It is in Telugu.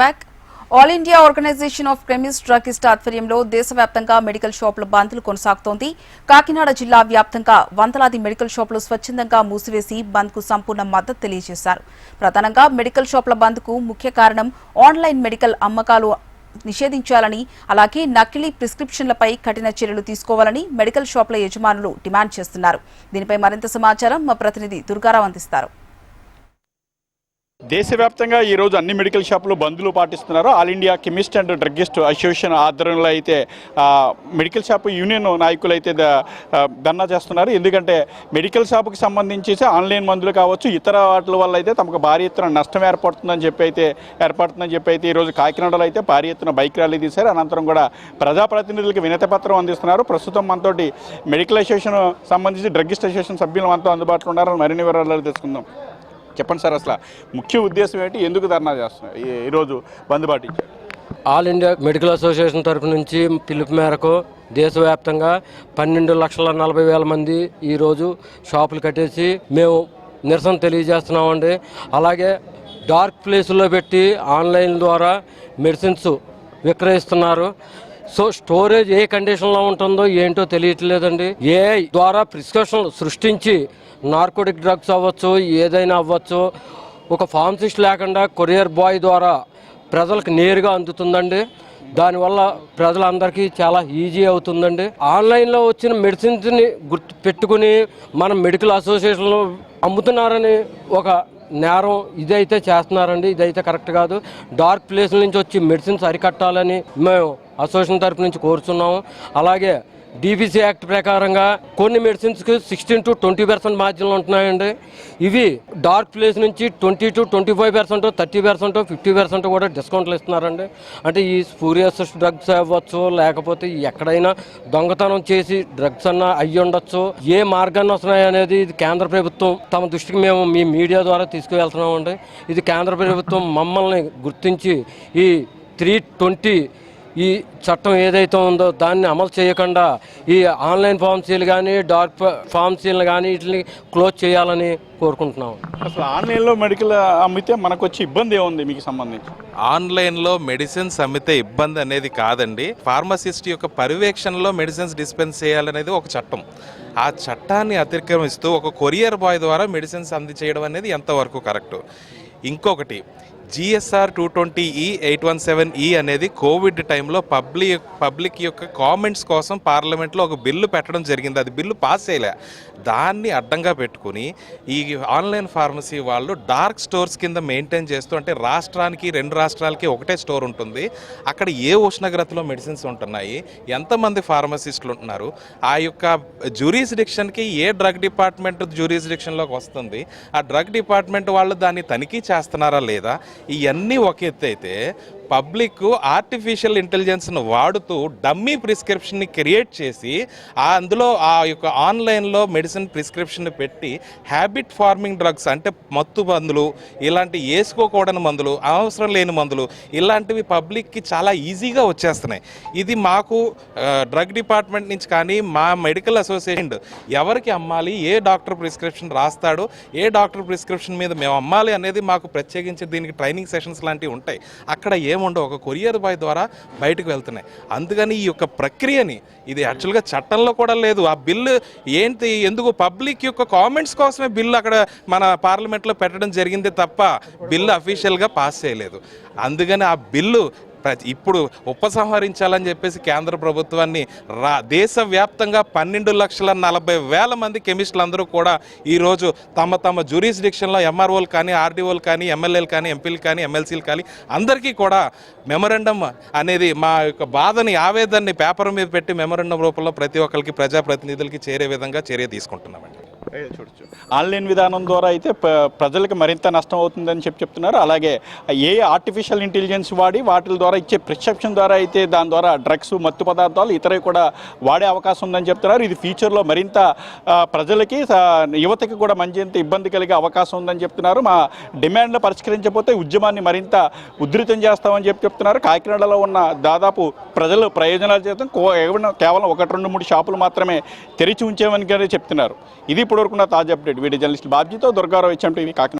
Back all India organisation of chemist druggist ఆధ్వర్యంలో దేశవ్యాప్తంగా మెడికల్ షాపుల బంద్లు కొనసాగుతోంది. కాకినాడ జిల్లా వ్యాప్తంగా వందలాది మెడికల్ షాపులు స్వచ్ఛందంగా మూసివేసి బంద్ కు సంపూర్ణ మద్దతు తెలియజేశారు. ప్రధానంగా మెడికల్ షాపుల బంద్ కు ముఖ్య కారణం ఆన్లైన్ మెడికల్ అమ్మకాలు నిషేధించాలని, అలాగే నకిలీ ప్రిస్క్రిప్షన్లపై కఠిన చర్యలు తీసుకోవాలని మెడికల్ షాపుల యజమానులు డిమాండ్ చేస్తున్నారు. దీనిపై మరింత సమాచారం మా ప్రతినిధి దుర్గారావు అందిస్తారు. దేశవ్యాప్తంగా ఈ రోజు అన్ని మెడికల్ షాపులు బంద్లు పాటిస్తున్నారు. All India chemist and druggist association ఆధ్వర్యంలో అయితే మెడికల్ షాపు యూనియన్ నాయకులు అయితే ధర్నా చేస్తున్నారు. ఎందుకంటే మెడికల్ షాపుకి సంబంధించి ఆన్లైన్ మందులు కావచ్చు, ఇతర వాటి వల్ల అయితే తమకు భారీ ఎత్తున నష్టం ఏర్పడుతుందని చెప్పి అయితే ఈరోజు కాకినాడలో అయితే భారీ ఎత్తున బైక్ ర్యాలీ తీశారు. అనంతరం కూడా ప్రజాప్రతినిధులకు వినతి పత్రం అందిస్తున్నారు. ప్రస్తుతం మనతోటి మెడికల్ అసోసియేషన్ సంబంధించి డ్రగ్గిస్ట్ అసోసియేషన్ సభ్యులు మనతో అందుబాటులో ఉన్నారు. మరిన్ని వివరాలు తెలుసుకుందాం. చెప్పండి సార్, అసలు ముఖ్య ఉద్దేశం ఏంటి, ఎందుకు ధర్నా చేస్తున్నారు ఈరోజు బంద్ పాటించారు? ఆల్ ఇండియా మెడికల్ అసోసియేషన్ తరఫు నుంచి పిలుపు మేరకు దేశవ్యాప్తంగా 12,40,000 మంది ఈరోజు షాపులు కట్టేసి మేము నిరసన తెలియజేస్తున్నామండి. అలాగే డార్క్ ప్లేసుల్లో పెట్టి ఆన్లైన్ ద్వారా మెడిసిన్స్ విక్రయిస్తున్నారు. సో స్టోరేజ్ ఏ కండిషన్లో ఉంటుందో ఏంటో తెలియట్లేదండి. ఏఐ ద్వారా ప్రిస్క్రిప్షన్లు సృష్టించి నార్కోటిక్ డ్రగ్స్ అవ్వచ్చు, ఏదైనా అవ్వచ్చు, ఒక ఫార్మసిస్ట్ లేకుండా కొరియర్ బాయ్ ద్వారా ప్రజలకు నేరుగా అందుతుందండి. దానివల్ల ప్రజలందరికీ చాలా ఈజీ అవుతుందండి. ఆన్లైన్లో వచ్చిన మెడిసిన్స్ని గుర్తు పెట్టుకుని మనం మెడికల్ అసోసియేషన్లో అమ్ముతున్నారని ఒక నేరం ఇదైతే చేస్తున్నారండి. ఇదైతే కరెక్ట్ కాదు. డార్క్ ప్లేస్ నుంచి వచ్చి మెడిసిన్స్ అరికట్టాలని మేము అసోసియేషన్ తరఫు నుంచి కోరుతున్నాము. అలాగే DPC యాక్ట్ ప్రకారంగా కొన్ని మెడిసిన్స్కి 16 to 20% మార్జిన్లు ఉంటున్నాయండి. ఇవి డార్క్ ప్లేస్ నుంచి 20 to 25%, 30%, 50% కూడా డిస్కౌంట్లు ఇస్తున్నారండి. అంటే ఈ స్పూరియస్ డ్రగ్స్ అవ్వచ్చు, లేకపోతే ఎక్కడైనా దొంగతనం చేసి డ్రగ్స్ అన్నా అయ్యి ఉండొచ్చు. ఏ మార్గాన్ని వస్తున్నాయి అనేది ఇది కేంద్ర ప్రభుత్వం తమ దృష్టికి మేము మీ మీడియా ద్వారా తీసుకువెళ్తున్నామండి. ఇది కేంద్ర ప్రభుత్వం మమ్మల్ని గుర్తించి ఈ 320 ఈ చట్టం ఏదైతే ఉందో దాన్ని అమలు చేయకుండా ఈ ఆన్లైన్ ఫార్మసీలు కానీ డార్క్ ఫార్మసీలు కానీ వీటిని క్లోజ్ చేయాలని కోరుకుంటున్నాం. అసలు ఆన్లైన్లో మెడికల్ అమ్మితే మనకు వచ్చే ఇబ్బంది ఏముంది మీకు సంబంధించి? ఆన్లైన్లో మెడిసిన్స్ అమ్మితే ఇబ్బంది అనేది కాదండి. ఫార్మసిస్ట్ యొక్క పర్యవేక్షణలో మెడిసిన్స్ డిస్పెన్స్ చేయాలనేది ఒక చట్టం. ఆ చట్టాన్ని అతిక్రమిస్తూ ఒక కొరియర్ బాయ్ ద్వారా మెడిసిన్స్ అందజేయడం అనేది ఎంతవరకు కరెక్టు? ఇంకొకటి GSR 220E 817E అనేది కోవిడ్ టైంలో పబ్లిక్ యొక్క కామెంట్స్ కోసం పార్లమెంట్లో ఒక బిల్లు పెట్టడం జరిగింది. అది బిల్లు పాస్ చేయలే. దాన్ని అడ్డంగా పెట్టుకుని ఈ ఆన్లైన్ ఫార్మసీ వాళ్ళు డార్క్ స్టోర్స్ కింద మెయింటైన్ చేస్తూ, అంటే రాష్ట్రానికి 2 రాష్ట్రాలకి ఒకటే స్టోర్ ఉంటుంది. అక్కడ ఏ ఉష్ణోగ్రతలో మెడిసిన్స్ ఉంటున్నాయి, ఎంతమంది ఫార్మసిస్టులు ఉంటున్నారు, ఆ యొక్క జ్యూరిస్డిక్షన్కి ఏ డ్రగ్ డిపార్ట్మెంట్ జ్యూరిస్డిక్షన్లోకి వస్తుంది, ఆ డ్రగ్ డిపార్ట్మెంట్ వాళ్ళు దాన్ని తనిఖీ చేస్తున్నారా లేదా, ఇవన్నీ ఒక ఎత్తు అయితే పబ్లిక్ ఆర్టిఫిషియల్ ఇంటెలిజెన్స్ను వాడుతూ డమ్మీ ప్రిస్క్రిప్షన్ని క్రియేట్ చేసి అందులో ఆ యొక్క ఆన్లైన్లో మెడిసిన్ ప్రిస్క్రిప్షన్ పెట్టి హ్యాబిట్ ఫార్మింగ్ డ్రగ్స్, అంటే మత్తు మందులు, ఇలాంటి వేసుకోకూడని మందులు, అవసరం లేని మందులు, ఇలాంటివి పబ్లిక్కి చాలా ఈజీగా వచ్చేస్తున్నాయి. ఇది మాకు డ్రగ్ డిపార్ట్మెంట్ నుంచి కానీ మా మెడికల్ అసోసియేషన్ ఎవరికి అమ్మాలి, ఏ డాక్టర్ ప్రిస్క్రిప్షన్ రాస్తాడు, ఏ డాక్టర్ ప్రిస్క్రిప్షన్ మీద మేము అమ్మాలి అనేది మాకు ప్రత్యేకించి దీనికి ట్రైనింగ్ సెషన్స్ లాంటివి ఉంటాయి. అక్కడ ఏముండవు, ఒక కొరియర్ బాయ్ ద్వారా బయటకు వెళ్తున్నాయి. అందుకని ఈ యొక్క ప్రక్రియని, ఇది యాక్చువల్గా చట్టంలో కూడా లేదు. ఆ బిల్లు ఏంటి, ఎందుకు పబ్లిక్ యొక్క కామెంట్స్ కోసమే బిల్లు అక్కడ మన పార్లమెంట్లో పెట్టడం జరిగింది తప్ప బిల్లు అఫీషియల్గా పాస్ చేయలేదు. అందుకని ఆ బిల్లు ఇప్పుడు ఉపసంహరించాలని చెప్పేసి కేంద్ర ప్రభుత్వాన్ని దేశవ్యాప్తంగా 12,40,000 మంది కెమిస్టులు అందరూ కూడా ఈరోజు తమ జ్యూరిస్డిక్షన్లో MROలు కానీ, RDOలు కానీ, MLAలు కానీ, ఎంపీలు కానీ, MLCలు కానీ అందరికీ కూడా మెమరాండం అనేది మా యొక్క బాధని, ఆవేదనని పేపర్ మీద పెట్టి మెమరాండం రూపంలో ప్రతి ఒక్కరికి, ప్రజాప్రతినిధులకి చేరే విధంగా చర్య తీసుకుంటున్నామండి. చూడొచ్చు, ఆన్లైన్ విధానం ద్వారా అయితే ప్రజలకు మరింత నష్టం అవుతుందని చెప్తున్నారు. అలాగే ఏ ఆర్టిఫిషియల్ ఇంటెలిజెన్స్ వాడి వాటి ద్వారా ఇచ్చే ప్రిస్క్రిప్షన్ ద్వారా అయితే దాని ద్వారా డ్రగ్స్, మత్తు పదార్థాలు ఇతరవి కూడా వాడే అవకాశం ఉందని చెప్తున్నారు. ఇది ఫ్యూచర్లో మరింత ప్రజలకి, యువతకి కూడా మంచి ఇబ్బంది కలిగే అవకాశం ఉందని చెప్తున్నారు. మా డిమాండ్లు పరిష్కరించకపోతే ఉద్యమాన్ని మరింత ఉధృతం చేస్తామని చెప్తున్నారు. కాకినాడలో ఉన్న దాదాపు ప్రజలు ప్రయోజనాలు చేస్తాం కేవలం 1-2-3 షాపులు మాత్రమే తెరిచి ఉంచామని చెప్తున్నారు. ఇది ఇప్పటివరకు తాజా అప్డేట్. వీడియో జర్నలిస్ట్ బాబ్జీతో దుర్గారావు, HM TV, కాకినాడ.